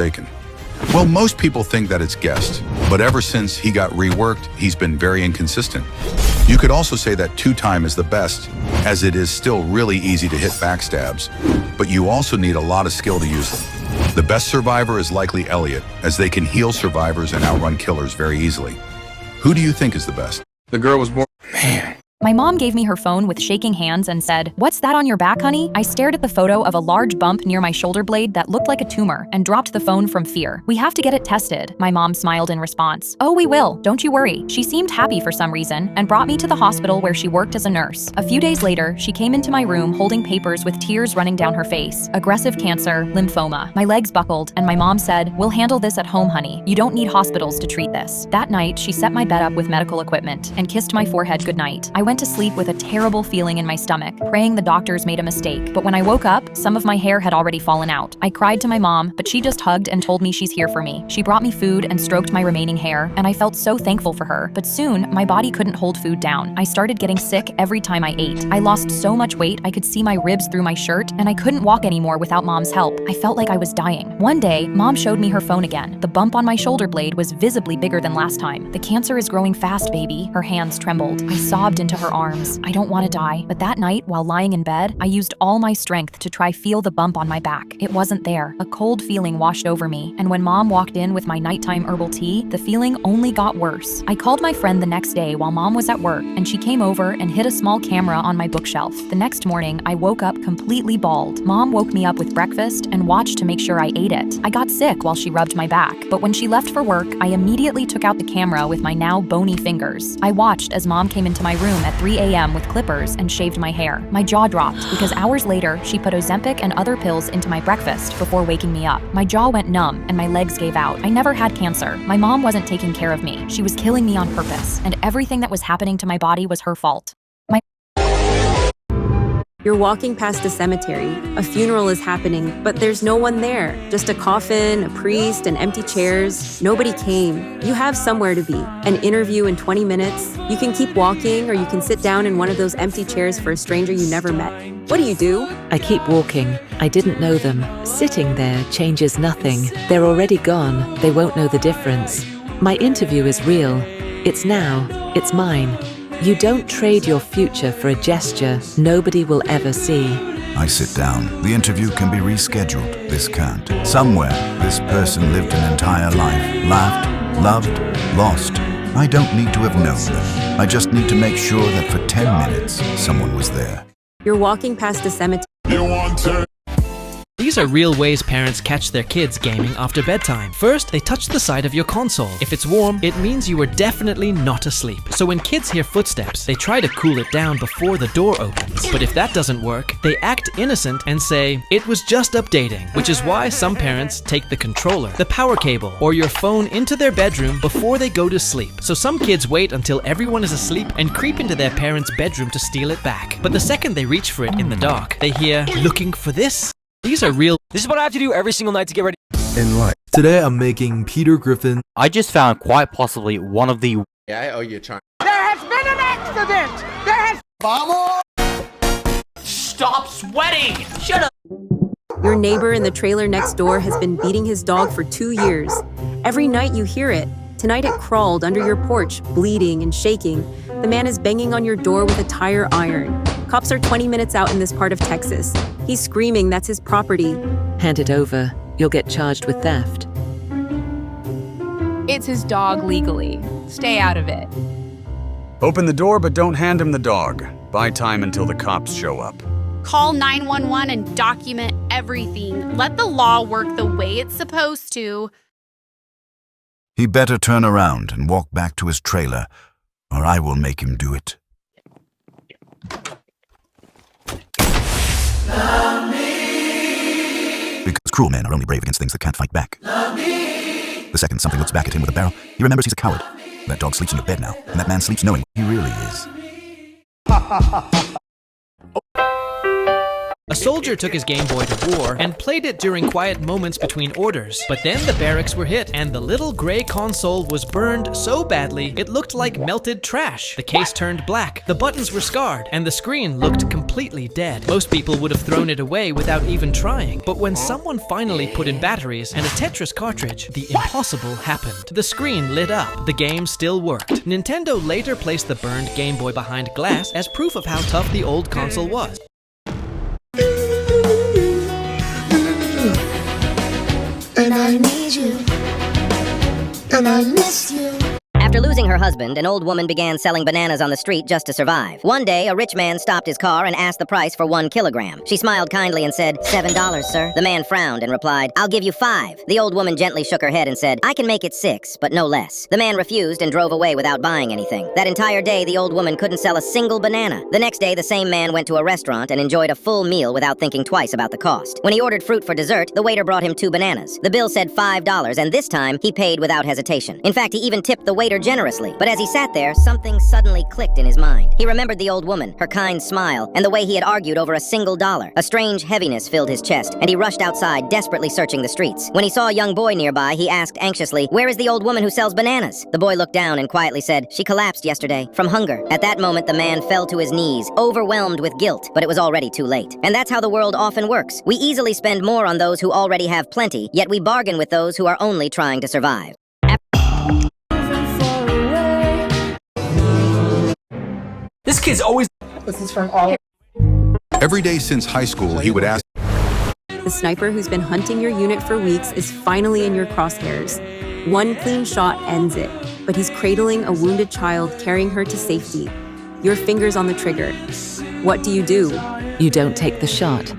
forsaken? Well, most people think that it's Guest, but ever since he got reworked, he's been very inconsistent. You could also say that two-time is the best, as it is still really easy to hit backstabs, but you also need a lot of skill to use them. The best survivor is likely Elliot, as they can heal survivors and outrun killers very easily. Who do you think is the best? The girl was born. My mom gave me her phone with shaking hands and said, "What's that on your back, honey?" I stared at the photo of a large bump near my shoulder blade that looked like a tumor and dropped the phone from fear. "We have to get it tested," my mom smiled in response. "Oh, we will. Don't you worry." She seemed happy for some reason and brought me to the hospital where she worked as a nurse. A few days later, she came into my room holding papers with tears running down her face. Aggressive cancer, lymphoma. My legs buckled, and my mom said, "We'll handle this at home, honey. You don't need hospitals to treat this." That night, she set my bed up with medical equipment and kissed my forehead goodnight. I went to sleep with a terrible feeling in my stomach, praying the doctors made a mistake. But when I woke up, some of my hair had already fallen out. I cried to my mom, but she just hugged and told me she's here for me. She brought me food and stroked my remaining hair, and I felt so thankful for her. But soon, my body couldn't hold food down. I started getting sick every time I ate. I lost so much weight I could see my ribs through my shirt, and I couldn't walk anymore without mom's help. I felt like I was dying. One day, mom showed me her phone again. The bump on my shoulder blade was visibly bigger than last time. "The cancer is growing fast, baby." Her hands trembled. I sobbed into her arms. I don't want to die. But that night, while lying in bed, I used all my strength to try feel the bump on my back. It wasn't there. A cold feeling washed over me, and when mom walked in with my nighttime herbal tea, the feeling only got worse. I called my friend the next day while mom was at work, and she came over and hid a small camera on my bookshelf. The next morning, I woke up completely bald. Mom woke me up with breakfast and watched to make sure I ate it. I got sick while she rubbed my back, but when she left for work, I immediately took out the camera with my now bony fingers. I watched as mom came into my room at 3 a.m. with clippers and shaved my hair. My jaw dropped because hours later, she put Ozempic and other pills into my breakfast before waking me up. My jaw went numb and my legs gave out. I never had cancer. My mom wasn't taking care of me. She was killing me on purpose, and everything that was happening to my body was her fault. You're walking past a cemetery. A funeral is happening, but there's no one there. Just a coffin, a priest, and empty chairs. Nobody came. You have somewhere to be. An interview in 20 minutes. You can keep walking, or you can sit down in one of those empty chairs for a stranger you never met. What do? I keep walking. I didn't know them. Sitting there changes nothing. They're already gone. They won't know the difference. My interview is real. It's now. It's mine. You don't trade your future for a gesture nobody will ever see. I sit down. The interview can be rescheduled. This can't. Somewhere, this person lived an entire life. Laughed, loved, lost. I don't need to have known them. I just need to make sure that for 10 minutes, someone was there. You're walking past a cemetery. These are real ways parents catch their kids gaming after bedtime. First, they touch the side of your console. If it's warm, it means you were definitely not asleep. So when kids hear footsteps, they try to cool it down before the door opens. But if that doesn't work, they act innocent and say, "It was just updating," which is why some parents take the controller, the power cable, or your phone into their bedroom before they go to sleep. So some kids wait until everyone is asleep and creep into their parents' bedroom to steal it back. But the second they reach for it in the dark, they hear, "Looking for this?" These are real. This is what I have to do every single night to get ready. In life. Today I'm making Peter Griffin. I just found quite possibly one of the... Yeah, oh, you're trying. There has been an accident! There has... Vamos! Stop sweating! Shut up! Your neighbor in the trailer next door has been beating his dog for 2 years. Every night you hear it. Tonight it crawled under your porch, bleeding and shaking. The man is banging on your door with a tire iron. Cops are 20 minutes out in this part of Texas. He's screaming that's his property. Hand it over. You'll get charged with theft. It's his dog legally. Stay out of it. Open the door, but don't hand him the dog. Buy time until the cops show up. Call 911 and document everything. Let the law work the way it's supposed to. He better turn around and walk back to his trailer, or I will make him do it. Because cruel men are only brave against things that can't fight back. The second something looks back at him with a barrel, he remembers he's a coward. That dog sleeps in your bed now, and that man sleeps knowing he really is. A soldier took his Game Boy to war and played it during quiet moments between orders. But then the barracks were hit and the little gray console was burned so badly it looked like melted trash. The case turned black, the buttons were scarred, and the screen looked completely dead. Most people would have thrown it away without even trying. But when someone finally put in batteries and a Tetris cartridge, the impossible happened. The screen lit up. The game still worked. Nintendo later placed the burned Game Boy behind glass as proof of how tough the old console was. And I need you. And I miss you. After losing her husband, an old woman began selling bananas on the street just to survive. One day, a rich man stopped his car and asked the price for 1 kilogram. She smiled kindly and said, $7, sir. The man frowned and replied, I'll give you 5. The old woman gently shook her head and said, I can make it 6, but no less. The man refused and drove away without buying anything. That entire day, the old woman couldn't sell a single banana. The next day, the same man went to a restaurant and enjoyed a full meal without thinking twice about the cost. When he ordered fruit for dessert, the waiter brought him 2 bananas. The bill said $5, and this time, he paid without hesitation. In fact, he even tipped the waiter generously. But as he sat there, something suddenly clicked in his mind. He remembered the old woman, her kind smile, and the way he had argued over a single dollar. A strange heaviness filled his chest, and he rushed outside, desperately searching the streets. When he saw a young boy nearby, he asked anxiously, Where is the old woman who sells bananas? The boy looked down and quietly said, She collapsed yesterday, from hunger. At that moment, the man fell to his knees, overwhelmed with guilt, but it was already too late. And that's how the world often works. We easily spend more on those who already have plenty, yet we bargain with those who are only trying to survive. This kid's always. This is from all. Every day since high school, he would ask, The sniper who's been hunting your unit for weeks is finally in your crosshairs. One clean shot ends it, but he's cradling a wounded child, carrying her to safety. Your finger's on the trigger. What do? You don't take the shot.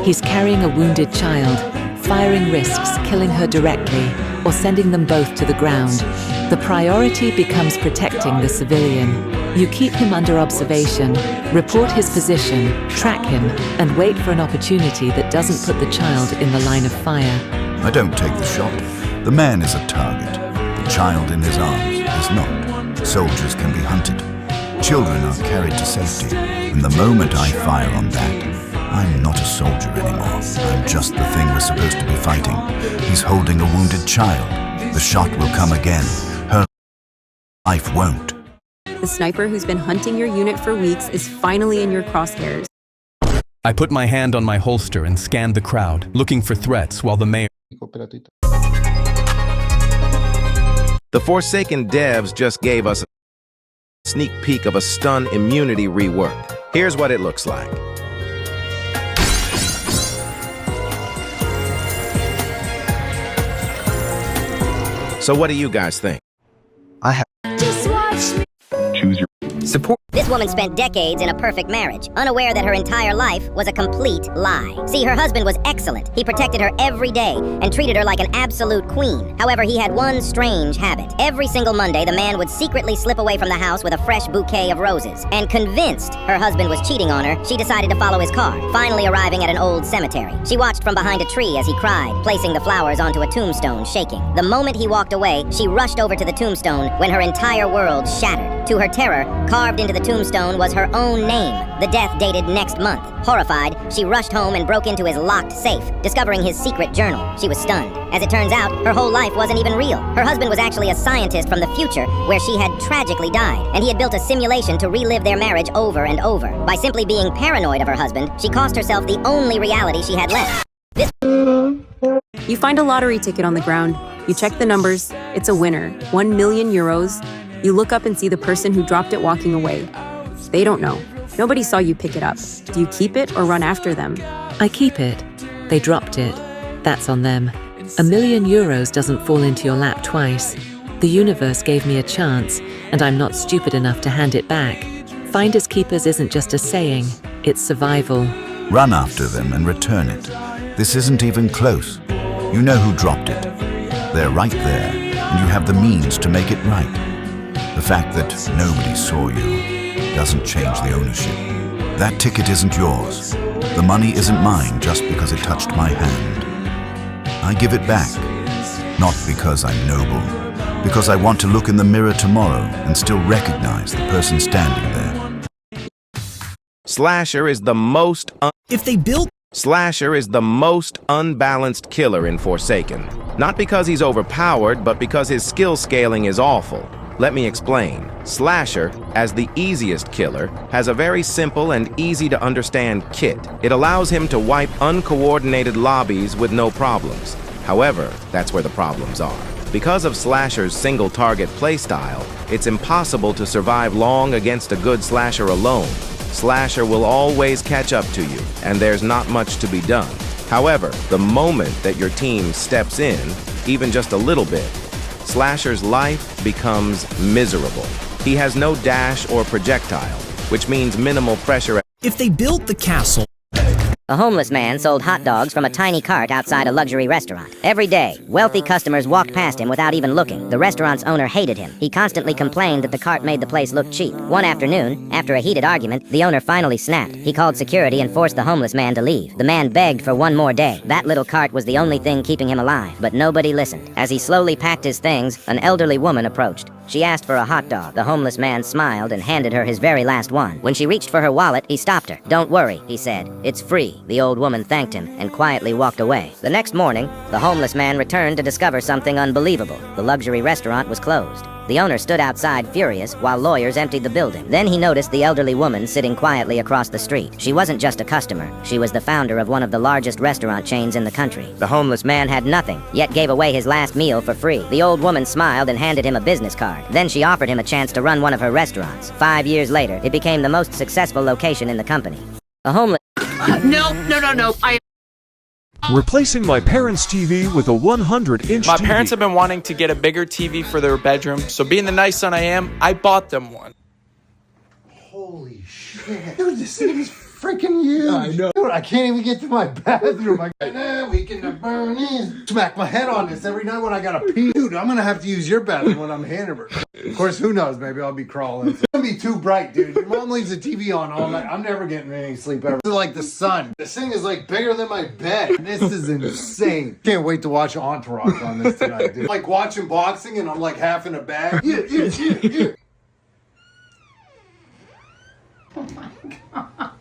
He's carrying a wounded child. Firing risks killing her directly or sending them both to the ground. The priority becomes protecting the civilian. You keep him under observation, report his position, track him, and wait for an opportunity that doesn't put the child in the line of fire. I don't take the shot. The man is a target. The child in his arms is not. Soldiers can be hunted. Children are carried to safety. And the moment I fire on that, I'm not a soldier anymore. I'm just the thing we're supposed to be fighting. He's holding a wounded child. The shot will come again. Her life won't. The sniper who's been hunting your unit for weeks is finally in your crosshairs. I put my hand on my holster and scanned the crowd, looking for threats while the mayor... The Forsaken devs just gave us a sneak peek of a stun immunity rework. Here's what it looks like. So what do you guys think? I have. Just watch me. Choose your Support. This woman spent decades in a perfect marriage, unaware that her entire life was a complete lie. See, her husband was excellent. He protected her every day and treated her like an absolute queen. However, he had one strange habit. Every single Monday, the man would secretly slip away from the house with a fresh bouquet of roses. And convinced her husband was cheating on her, she decided to follow his car, finally arriving at an old cemetery. She watched from behind a tree as he cried, placing the flowers onto a tombstone, shaking. The moment he walked away, she rushed over to the tombstone when her entire world shattered. To her terror, carved into the tombstone was her own name. The death dated next month. Horrified, she rushed home and broke into his locked safe, discovering his secret journal. She was stunned. As it turns out, her whole life wasn't even real. Her husband was actually a scientist from the future where she had tragically died, and he had built a simulation to relive their marriage over and over. By simply being paranoid of her husband, she cost herself the only reality she had left. You find a lottery ticket on the ground. You check the numbers. It's a winner. 1 million euros. You look up and see the person who dropped it walking away. They don't know. Nobody saw you pick it up. Do you keep it or run after them? I keep it. They dropped it. That's on them. 1 million euros doesn't fall into your lap twice. The universe gave me a chance, and I'm not stupid enough to hand it back. Finders keepers isn't just a saying, it's survival. Run after them and return it. This isn't even close. You know who dropped it. They're right there, and you have the means to make it right. The fact that nobody saw you doesn't change the ownership. That ticket isn't yours. The money isn't mine just because it touched my hand. I give it back, not because I'm noble, because I want to look in the mirror tomorrow and still recognize the person standing there. Slasher is the most If they built Slasher is the most unbalanced killer in Forsaken. Not because he's overpowered, but because his skill scaling is awful. Let me explain. Slasher, as the easiest killer, has a very simple and easy to understand kit. It allows him to wipe uncoordinated lobbies with no problems. However, that's where the problems are. Because of Slasher's single-target playstyle, it's impossible to survive long against a good Slasher alone. Slasher will always catch up to you, and there's not much to be done. However, the moment that your team steps in, even just a little bit, Slasher's life becomes miserable. He has no dash or projectile, which means minimal pressure. If they built the castle. A homeless man sold hot dogs from a tiny cart outside a luxury restaurant. Every day, wealthy customers walked past him without even looking. The restaurant's owner hated him. He constantly complained that the cart made the place look cheap. One afternoon, after a heated argument, the owner finally snapped. He called security and forced the homeless man to leave. The man begged for one more day. That little cart was the only thing keeping him alive, but nobody listened. As he slowly packed his things, an elderly woman approached. She asked for a hot dog. The homeless man smiled and handed her his very last one. When she reached for her wallet, he stopped her. "Don't worry," he said. "It's free." The old woman thanked him and quietly walked away. The next morning, the homeless man returned to discover something unbelievable. The luxury restaurant was closed. The owner stood outside furious while lawyers emptied the building. Then he noticed the elderly woman sitting quietly across the street. She wasn't just a customer. She was the founder of one of the largest restaurant chains in the country. The homeless man had nothing, yet gave away his last meal for free. The old woman smiled and handed him a business card. Then she offered him a chance to run one of her restaurants. 5 years later, it became the most successful location in the company. The homeless... No. Replacing my parents' TV with a 100-inch My TV. parents have been wanting to get a bigger TV for their bedroom, so being the nice son I am, I bought them one. Holy shit. Dude, this thing is freaking huge. I know. Dude, I can't even get to my bathroom. Weekend to burn in. Smack my head on this every night when I gotta pee. Dude, I'm gonna have to use your bathroom when I'm Hannibal. Of course, who knows? Maybe I'll be crawling. It's gonna be too bright, dude. Your mom leaves the TV on all night. I'm never getting any sleep ever. It's like the sun. This thing is like bigger than my bed. This is insane. Can't wait to watch Entourage on this tonight, dude. Like watching boxing and I'm like half in a bag. Yeah. Oh my god.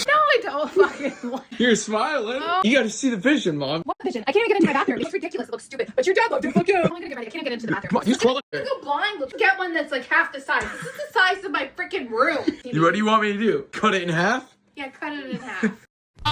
No, I don't fucking want. You're smiling. You gotta see the vision, Mom. What vision? I can't even get into my bathroom. It's ridiculous. It looks stupid. But your dad loved it. Fuck yeah. I'm gonna get ready. I can't get into the bathroom. Come on, he's crawling. You go blind. Let's get one that's like half the size. This is the size of my freaking room. What do you want me to do? Cut it in half? Yeah, cut it in half.